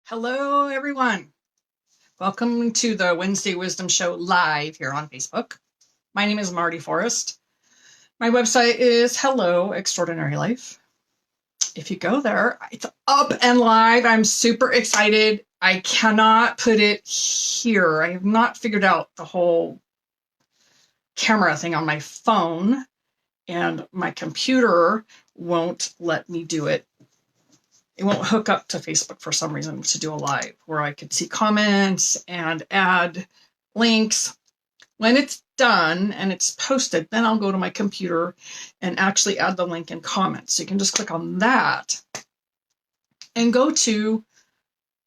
Hello, everyone. Welcome to the Wednesday Wisdom Show live here on Facebook. My name is Marty Forrest. My website is Hello Extraordinary Life. If you go there, it's up and live. I'm super excited. I cannot put it here. I have not figured out the whole camera thing on my phone, and my computer won't let me do it. It won't hook up to Facebook for some reason to do a live where I could see comments and add links. When it's done and it's posted, then I'll go to my computer and actually add the link and comments. So you can just click on that and go to,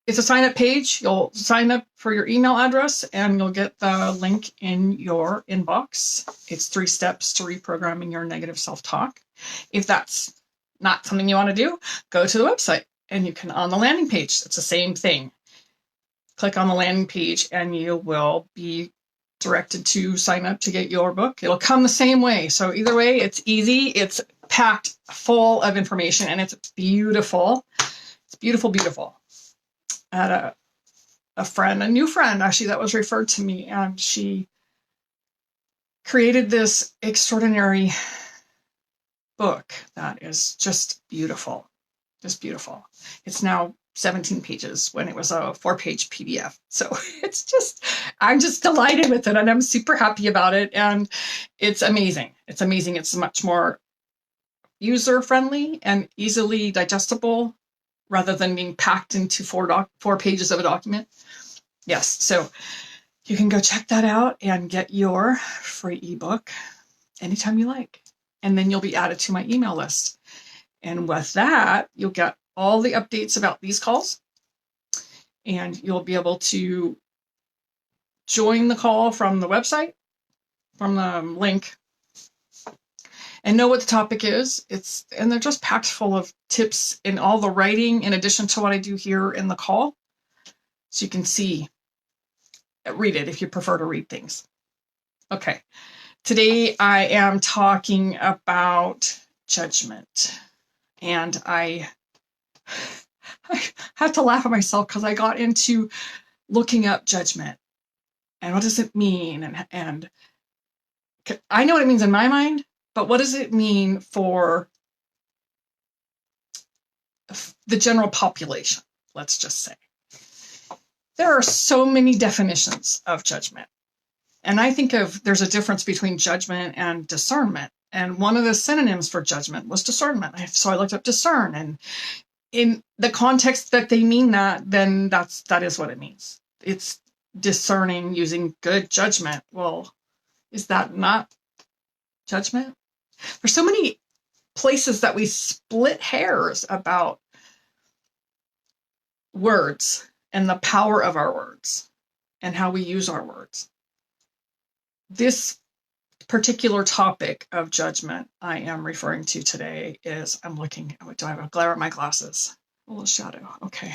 it's a sign up page. You'll sign up for your email address and you'll get the link in your inbox. It's 3 steps to reprogramming your negative self-talk. If that's not something you want to do, go to the website and you can, on the landing page, it's the same thing. Click on the landing page and you will be directed to sign up to get your book. It'll come the same way. So either way, it's easy. It's packed full of information and it's beautiful. It's beautiful, beautiful. I had a new friend actually that was referred to me, and she created this extraordinary book that is just beautiful. Just beautiful. It's now 17 pages when it was a 4-page PDF. So I'm just delighted with it and I'm super happy about it. And it's amazing. It's amazing. It's much more user-friendly and easily digestible rather than being packed into 4 pages of a document. Yes. So you can go check that out and get your free ebook anytime you like. And then you'll be added to my email list. And with that, you'll get all the updates about these calls. And you'll be able to join the call from the website, from the link, and know what the topic is. And they're just packed full of tips in all the writing in addition to what I do here in the call. So you can read it if you prefer to read things. Okay. Today I am talking about judgment. And I have to laugh at myself because I got into looking up judgment and what does it mean? And I know what it means in my mind, but what does it mean for the general population? Let's just say. There are so many definitions of judgment. And I think there's a difference between judgment and discernment. And one of the synonyms for judgment was discernment. So I looked up discern, and in the context that they mean that, then that is what it means. It's discerning using good judgment. Well, is that not judgment? There's so many places that we split hairs about words and the power of our words and how we use our words. This particular topic of judgment I am referring to today is, do I have a glare at my glasses? A little shadow. Okay.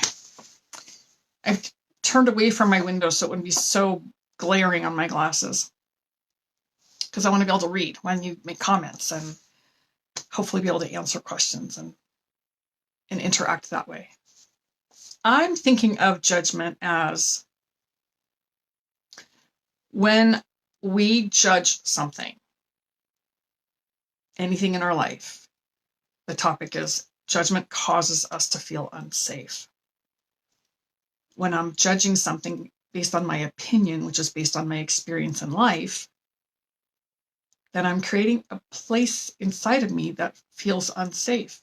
I've turned away from my window so it wouldn't be so glaring on my glasses, because I want to be able to read when you make comments and hopefully be able to answer questions and interact that way. I'm thinking of judgment as when we judge something, anything in our life. The topic is judgment causes us to feel unsafe. When I'm judging something based on my opinion, which is based on my experience in life, then I'm creating a place inside of me that feels unsafe.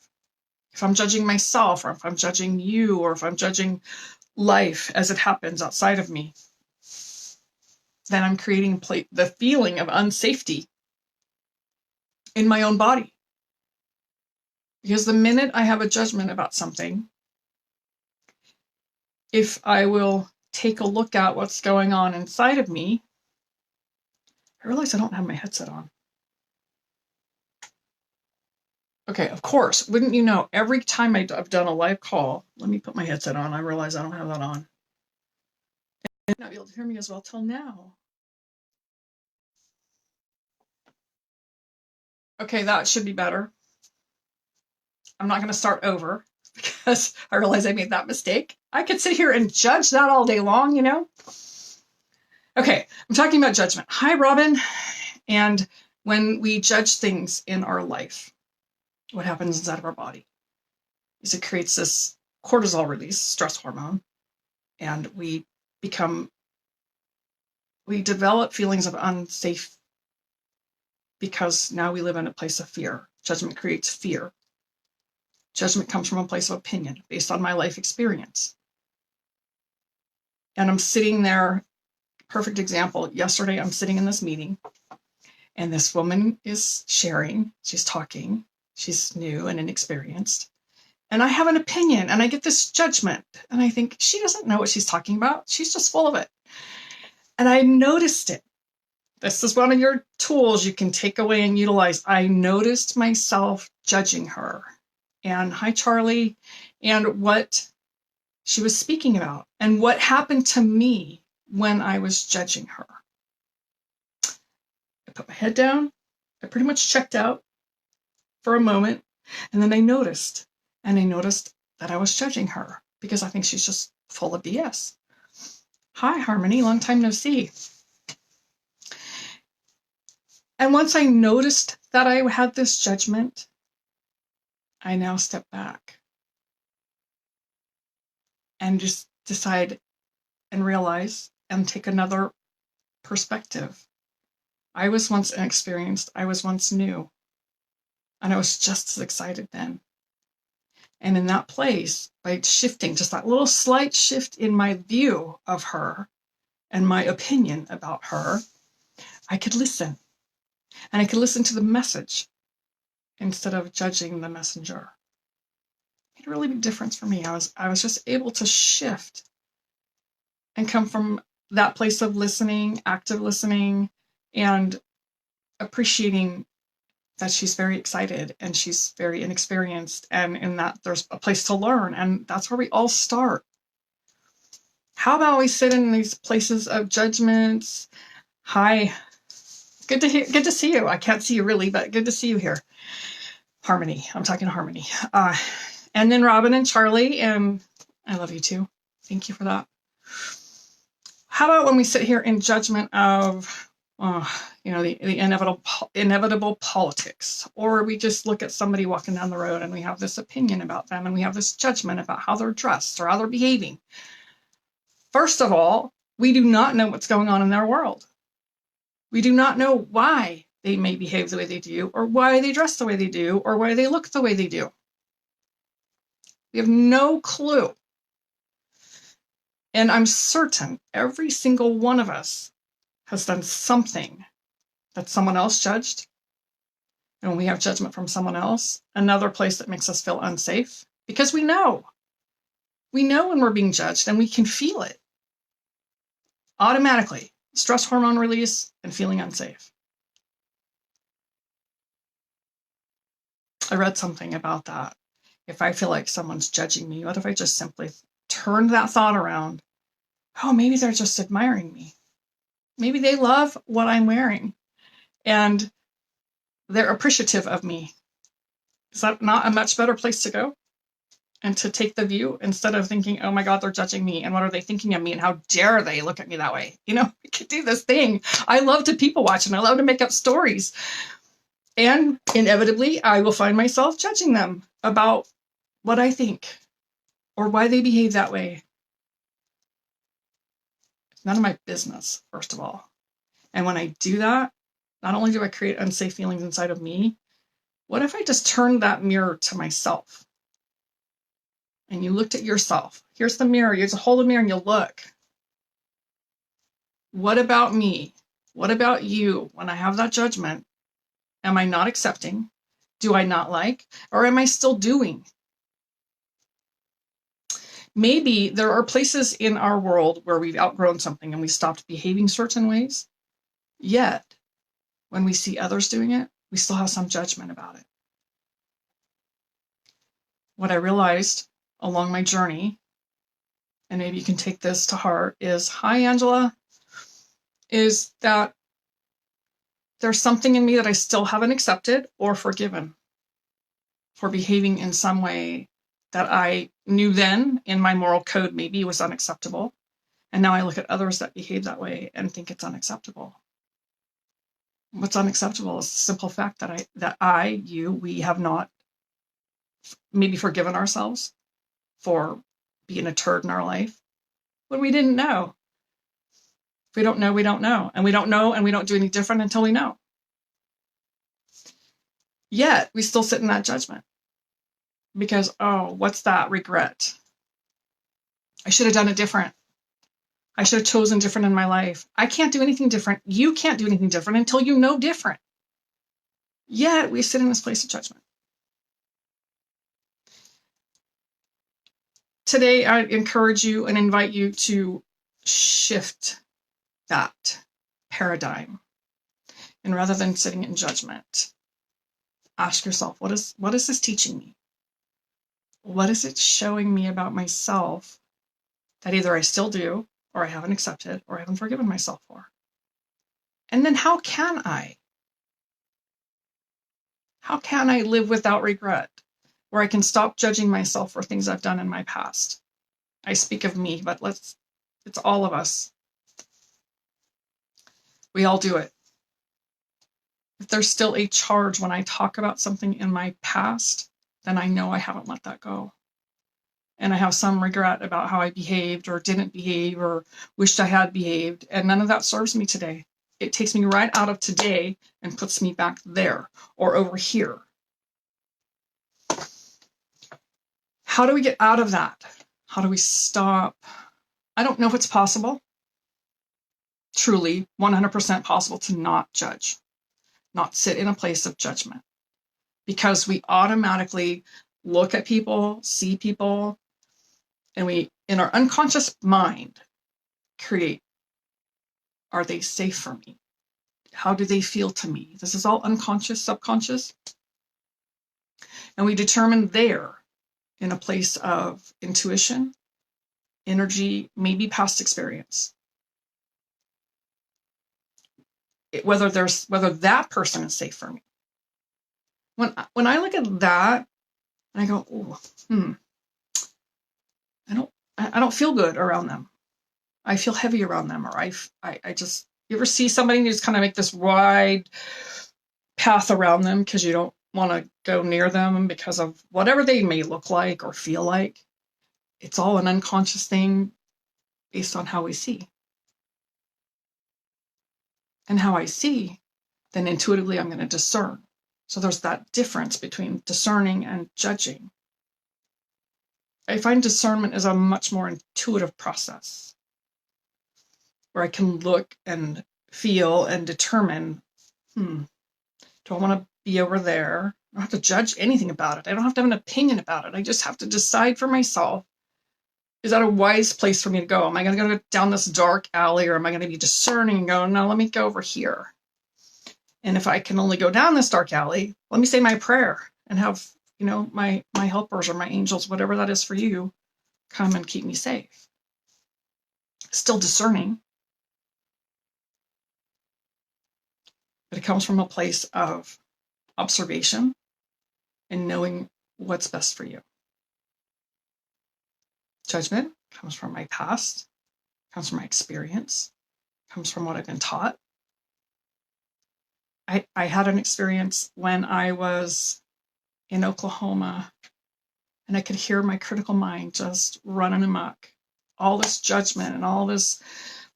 If I'm judging myself, or if I'm judging you, or if I'm judging life as it happens outside of me, then I'm creating the feeling of unsafety in my own body. Because the minute I have a judgment about something, if I will take a look at what's going on inside of me, I realize I don't have my headset on. Okay, of course, wouldn't you know, every time I've done a live call, let me put my headset on, I realize I don't have that on. And not be able to hear me as well till now. Okay, that should be better. I'm not going to start over because I realized I made that mistake. I could sit here and judge that all day long, you know? Okay, I'm talking about judgment. Hi, Robin. And when we judge things in our life, what happens inside of our body is it creates this cortisol release, stress hormone, and we develop feelings of unsafe because now we live in a place of fear. Judgment creates fear. Judgment comes from a place of opinion based on my life experience. And I'm sitting there, perfect example. Yesterday, I'm sitting in this meeting and this woman is sharing, she's talking, she's new and inexperienced. And I have an opinion and I get this judgment and I think she doesn't know what she's talking about. She's just full of it. And I noticed it. This is one of your tools you can take away and utilize. I noticed myself judging her. And hi, Charlie, and what she was speaking about and what happened to me when I was judging her. I put my head down. I pretty much checked out for a moment. And then I noticed that I was judging her because I think she's just full of BS. Hi, Harmony. Long time no see. And once I noticed that I had this judgment, I now step back and just decide and realize and take another perspective. I was once inexperienced. I was once new. And I was just as excited then. And in that place, by shifting, just that little slight shift in my view of her and my opinion about her, I could listen. And I could listen to the message instead of judging the messenger. It made a really big difference for me. I was just able to shift and come from that place of listening, active listening, and appreciating that she's very excited and she's very inexperienced, and in that there's a place to learn, and that's where we all start. How about we sit in these places of judgments? Hi, good to see you. I can't see you really, but good to see you here. Harmony, I'm talking to Harmony. And then Robin and Charlie, and I love you too. Thank you for that. How about when we sit here in judgment of the inevitable politics, or we just look at somebody walking down the road and we have this opinion about them and we have this judgment about how they're dressed or how they're behaving. First of all, we do not know what's going on in their world. We do not know why they may behave the way they do, or why they dress the way they do, or why they look the way they do. We have no clue. And I'm certain every single one of us has done something that someone else judged. And when we have judgment from someone else, another place that makes us feel unsafe, because we know when we're being judged and we can feel it automatically. Stress hormone release and feeling unsafe. I read something about that. If I feel like someone's judging me, what if I just simply turned that thought around? Oh, maybe they're just admiring me. Maybe they love what I'm wearing and they're appreciative of me. Is that not a much better place to go? And to take the view instead of thinking, oh my God, they're judging me. And what are they thinking of me? And how dare they look at me that way? We could do this thing. I love to people watch and I love to make up stories. And inevitably, I will find myself judging them about what I think or why they behave that way. It's none of my business, first of all. And when I do that, not only do I create unsafe feelings inside of me, what if I just turned that mirror to myself? And you looked at yourself. Here's the mirror. You just hold the mirror and you look. What about me? What about you? When I have that judgment, am I not accepting? Do I not like? Or am I still doing? Maybe there are places in our world where we've outgrown something and we stopped behaving certain ways. Yet, when we see others doing it, we still have some judgment about it. What I realized along my journey, and maybe you can take this to heart, is, hi, Angela, is that there's something in me that I still haven't accepted or forgiven for behaving in some way that I knew then in my moral code maybe was unacceptable. And now I look at others that behave that way and think it's unacceptable. What's unacceptable is the simple fact that we have not maybe forgiven ourselves for being a turd in our life when we didn't know. If we don't know, we don't know. And we don't know, and we don't do any different until we know. Yet we still sit in that judgment because, oh, what's that regret? I should have done it different. I should have chosen different in my life. I can't do anything different. You can't do anything different until you know different. Yet we sit in this place of judgment. Today, I encourage you and invite you to shift that paradigm. And rather than sitting in judgment, ask yourself, what is this teaching me? What is it showing me about myself that either I still do, or I haven't accepted, or I haven't forgiven myself for? And then how can I live without regret, where I can stop judging myself for things I've done in my past? I speak of me, but it's all of us. We all do it. If there's still a charge when I talk about something in my past, then I know I haven't let that go. And I have some regret about how I behaved or didn't behave or wished I had behaved. And none of that serves me today. It takes me right out of today and puts me back there or over here. How do we get out of that? How do we stop? I don't know if it's possible. Truly, 100% possible to not judge, not sit in a place of judgment, because we automatically look at people, see people, and we, in our unconscious mind, create, are they safe for me? How do they feel to me? This is all unconscious, subconscious. And we determine there, in a place of intuition, energy, maybe past experience, whether that person is safe for me. When I look at that and I go, oh, I don't feel good around them. I feel heavy around them, or I just, you ever see somebody who's kind of make this wide path around them because you don't want to go near them because of whatever they may look like or feel like? It's all an unconscious thing based on how we see. And how I see, then intuitively I'm going to discern. So there's that difference between discerning and judging. I find discernment is a much more intuitive process where I can look and feel and determine, do I want to be over there? I don't have to judge anything about it. I don't have to have an opinion about it. I just have to decide for myself, is that a wise place for me to go? Am I going to go down this dark alley, or am I going to be discerning and go, no, let me go over here? And if I can only go down this dark alley, let me say my prayer and have, my helpers or my angels, whatever that is for you, come and keep me safe. Still discerning. But it comes from a place of observation and knowing what's best for you. Judgment comes from my past, comes from my experience, comes from what I've been taught. I had an experience when I was in Oklahoma, and I could hear my critical mind just running amok. All this judgment and all this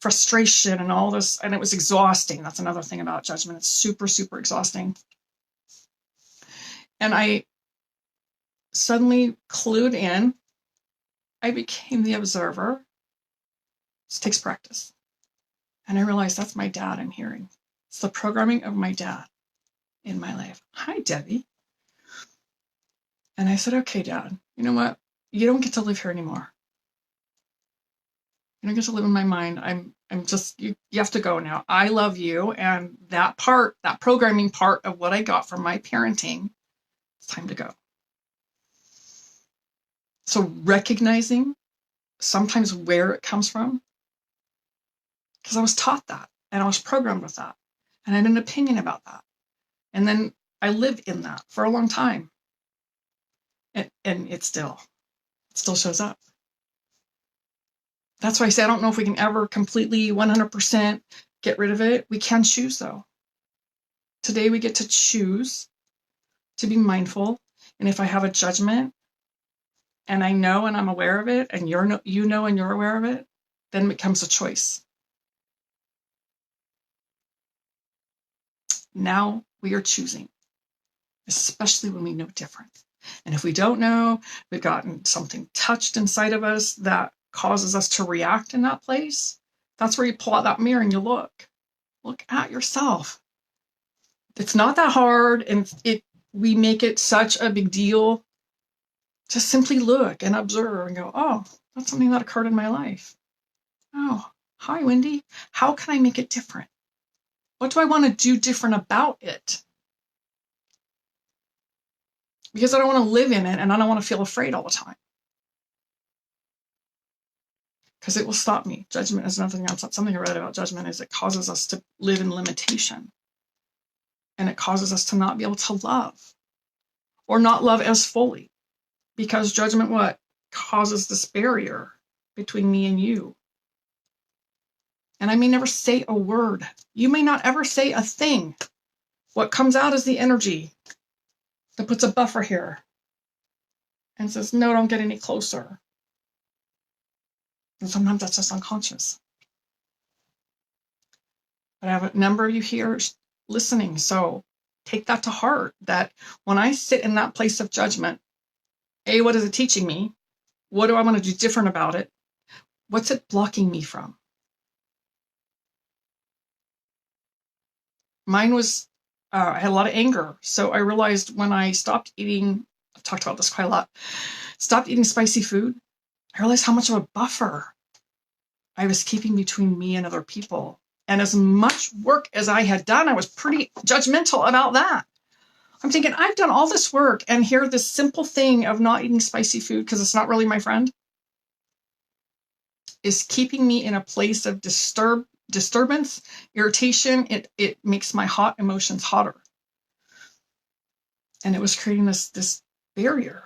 frustration and all this, and it was exhausting. That's another thing about judgment. It's super, super exhausting. And I suddenly clued in. I became the observer. This takes practice. And I realized that's my dad I'm hearing. It's the programming of my dad in my life. Hi, Debbie. And I said, okay, Dad, you know what? You don't get to live here anymore. You don't get to live in my mind. I'm just, you have to go now. I love you. And that programming part of what I got from my parenting, it's time to go. So recognizing sometimes where it comes from, because I was taught that and I was programmed with that. And I had an opinion about that. And then I lived in that for a long time. And it's still, It still shows up. That's why I say I don't know if we can ever completely 100% get rid of it. We can choose, though. Today we get to choose to be mindful. And if I have a judgment and I know and I'm aware of it, and you know and you're aware of it, then it becomes a choice. Now we are choosing, especially when we know different. And if we don't know, we've gotten something touched inside of us that causes us to react in that place. That's where you pull out that mirror and you look at yourself. It's not that hard, and we make it such a big deal. Just simply look and observe and go, oh, that's something that occurred in my life. Oh, hi, Wendy. How can I make it different? What do I want to do different about it? Because I don't want to live in it, and I don't want to feel afraid all the time. Because it will stop me. Judgment is nothing else. Something I read about judgment is it causes us to live in limitation. And it causes us to not be able to love, or not love as fully. Because judgment what? Causes this barrier between me and you. And I may never say a word. You may not ever say a thing. What comes out is the energy that puts a buffer here and says, no, don't get any closer. And sometimes that's just unconscious. But I have a number of you here listening. So take that to heart, that when I sit in that place of judgment, what is it teaching me? What do I want to do different about it? What's it blocking me from? Mine was, I had a lot of anger. So I realized when I stopped eating, I've talked about this quite a lot, stopped eating spicy food, I realized how much of a buffer I was keeping between me and other people. And as much work as I had done, I was pretty judgmental about that. I'm thinking, I've done all this work, and here this simple thing of not eating spicy food, because it's not really my friend, is keeping me in a place of disturbance, irritation. It makes my hot emotions hotter. And it was creating this barrier.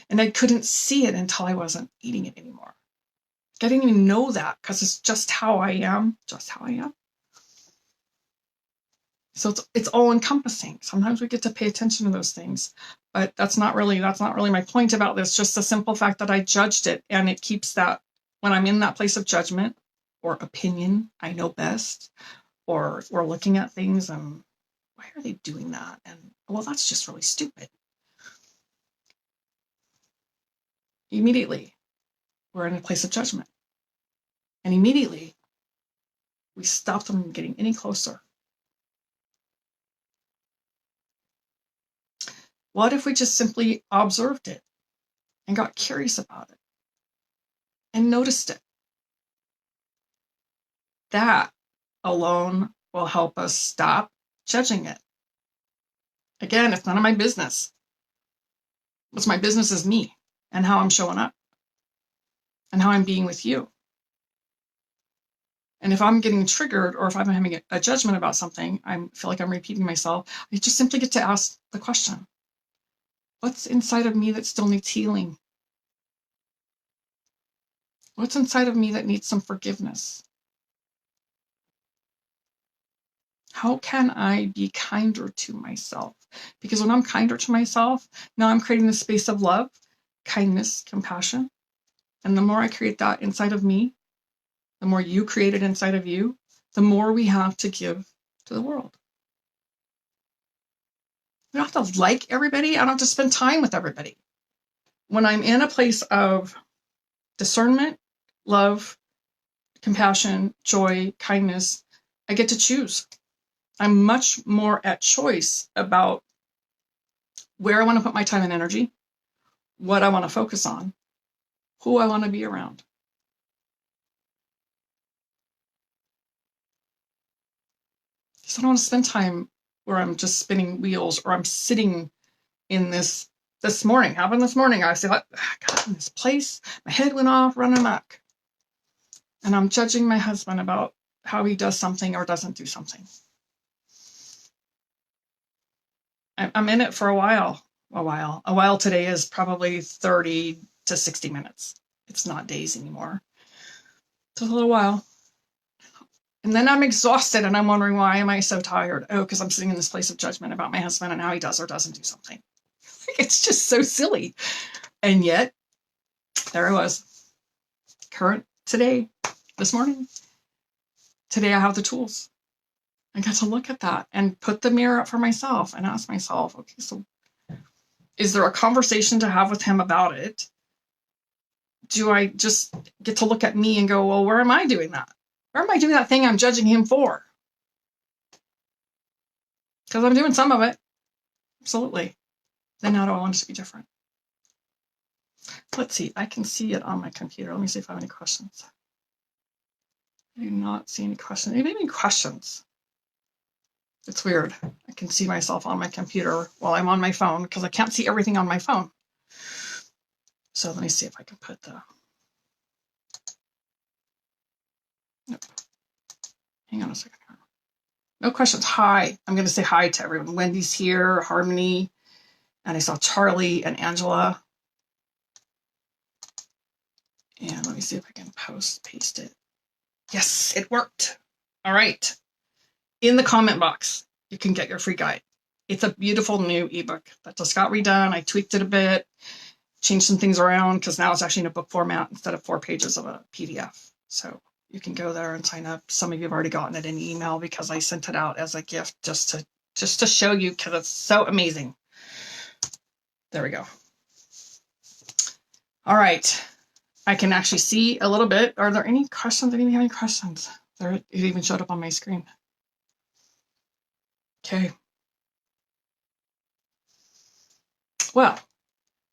And I couldn't see it until I wasn't eating it anymore. I didn't even know that, because it's just how I am, So it's all encompassing. Sometimes we get to pay attention to those things, but that's not really my point about this. Just the simple fact that I judged it, and it keeps that when I'm in that place of judgment or opinion, I know best, or we're looking at things and why are they doing that? And well, that's just really stupid. Immediately, we're in a place of judgment, and immediately we stop them from getting any closer. What if we just simply observed it and got curious about it and noticed it? That alone will help us stop judging it. Again, it's none of my business. What's my business is me and how I'm showing up and how I'm being with you. And if I'm getting triggered, or if I'm having a judgment about something, I feel like I'm repeating myself, I just simply get to ask the question, what's inside of me that still needs healing? What's inside of me that needs some forgiveness? How can I be kinder to myself? Because when I'm kinder to myself, now I'm creating this space of love, kindness, compassion. And the more I create that inside of me, the more you create it inside of you, the more we have to give to the world. We don't have to like everybody. I don't have to spend time with everybody. When I'm in a place of discernment, love, compassion, joy, kindness, I get to choose. I'm much more at choice about where I want to put my time and energy, what I want to focus on, who I want to be around. Because I don't want to spend time where I'm just spinning wheels, or I'm sitting in this morning. Happened this morning. I got in this place, my head went off, running amok. And I'm judging my husband about how he does something or doesn't do something. I'm in it for a while. A while today is probably 30 to 60 minutes. It's not days anymore. It's a little while. And then I'm exhausted and I'm wondering, why am I so tired? Oh, because I'm sitting in this place of judgment about my husband and how he does or doesn't do something. It's just so silly. And yet, there I was. Current today, this morning. Today I have the tools. I got to look at that and put the mirror up for myself and ask myself, okay, so is there a conversation to have with him about it? Do I just get to look at me and go, well, where am I doing that? Where am I doing that thing I'm judging him for? Because I'm doing some of it. Absolutely. Then how do I want it to be different? Let's see. I can see it on my computer. Let me see if I have any questions. I do not see any questions. Do you have any questions? It's weird. I can see myself on my computer while I'm on my phone because I can't see everything on my phone. So let me see if I can put the... Nope. Hang on a second. No questions. Hi. I'm going to say hi to everyone. Wendy's here, Harmony, and I saw Charlie and Angela. And let me see if I can paste it. Yes, it worked. All right. In the comment box, you can get your free guide. It's a beautiful new ebook that just got redone. I tweaked it a bit, changed some things around because now it's actually in a book format instead of 4 pages of a PDF. So you can go there and sign up. Some of you have already gotten it in email because I sent it out as a gift just to show you because it's so amazing. There we go. All right. I can actually see a little bit. Are there any questions? Anybody have any questions? It even showed up on my screen. Okay. Well,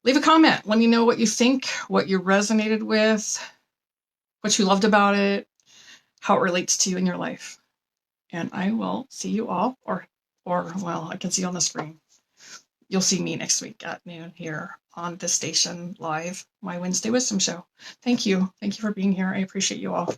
leave a comment. Let me know what you think, what you resonated with, what you loved about it, how it relates to you in your life. And I will see you all, or well, I can see you on the screen. You'll see me next week at noon here on this station live, my Wednesday Wisdom Show. Thank you. Thank you for being here. I appreciate you all.